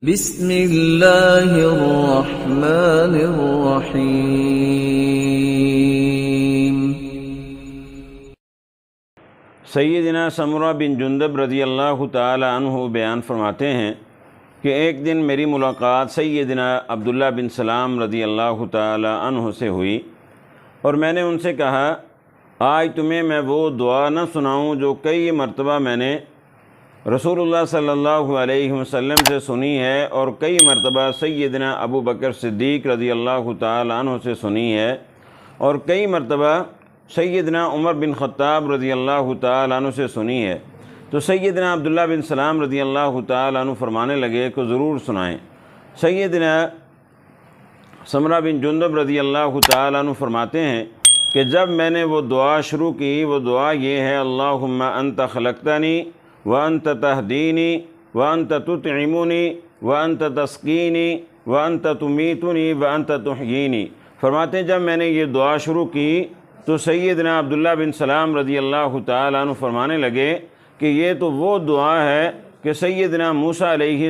بسم اللہ الرحمن الرحیم۔ سیدنا سمرہ بن جندب رضی اللہ تعالی عنہ بیان فرماتے ہیں کہ ایک دن میری ملاقات سیدنا عبداللہ بن سلام رضی اللہ تعالی عنہ سے ہوئی اور میں نے ان سے کہا، آج تمہیں میں وہ دعا نہ سناؤں جو کئی مرتبہ میں نے رسول اللہ صلی اللہ علیہ وسلم سے سنی ہے اور کئی مرتبہ سیدنا ابو بکر صدیق رضی اللہ تعالی عنہ سے سنی ہے اور کئی مرتبہ سیدنا عمر بن خطاب رضی اللہ تعالی عنہ سے سنی ہے۔ تو سیدنا عبداللہ بن سلام رضی اللہ تعالی عنہ فرمانے لگے کہ ضرور سنائیں۔ سیدنا سمرہ بن جندب رضی اللہ تعالی عنہ فرماتے ہیں کہ جب میں نے وہ دعا شروع کی، وہ دعا یہ ہے، اللہم انت خلقتنی وانت تہدینی وانت تطعمنی وانت تسقینی وانت تمیتنی وانت تحیینی۔ فرماتے ہیں جب میں نے یہ دعا شروع کی تو سیدنا عبداللہ بن سلام رضی اللہ تعالی عنہ فرمانے لگے کہ یہ تو وہ دعا ہے کہ سیدنا موسیٰ علیہ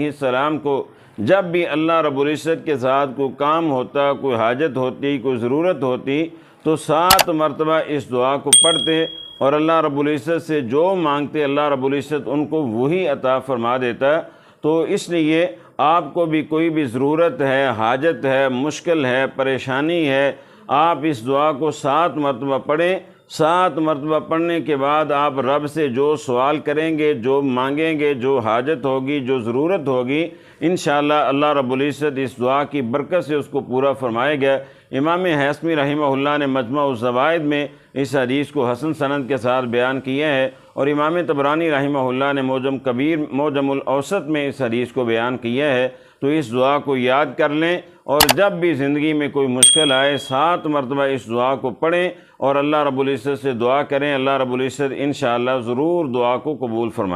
السلام کو جب بھی اللہ رب العزت کے ساتھ کوئی کام ہوتا، کوئی حاجت ہوتی، کوئی ضرورت ہوتی تو 7 مرتبہ اس دعا کو پڑھتے اور اللہ رب العزت سے جو مانگتے اللہ رب العزت ان کو وہی عطا فرما دیتا۔ تو اس لیے آپ کو بھی کوئی بھی ضرورت ہے، حاجت ہے، مشکل ہے، پریشانی ہے، آپ اس دعا کو 7 مرتبہ پڑھیں۔ 7 مرتبہ پڑھنے کے بعد آپ رب سے جو سوال کریں گے، جو مانگیں گے، جو حاجت ہوگی، جو ضرورت ہوگی، انشاءاللہ اللہ رب العزت اس دعا کی برکت سے اس کو پورا فرمائے گا۔ امام حیثمی رحمہ اللہ نے مجمع الزوائد میں اس حدیث کو حسن سند کے ساتھ بیان کیا ہے اور امام طبرانی رحمہ اللہ نے معجم الاوسط میں اس حدیث کو بیان کیا ہے۔ تو اس دعا کو یاد کر لیں اور جب بھی زندگی میں کوئی مشکل آئے 7 مرتبہ اس دعا کو پڑھیں اور اللہ رب العزت سے دعا کریں، اللہ رب العزت انشاءاللہ ضرور دعا کو قبول فرمائے۔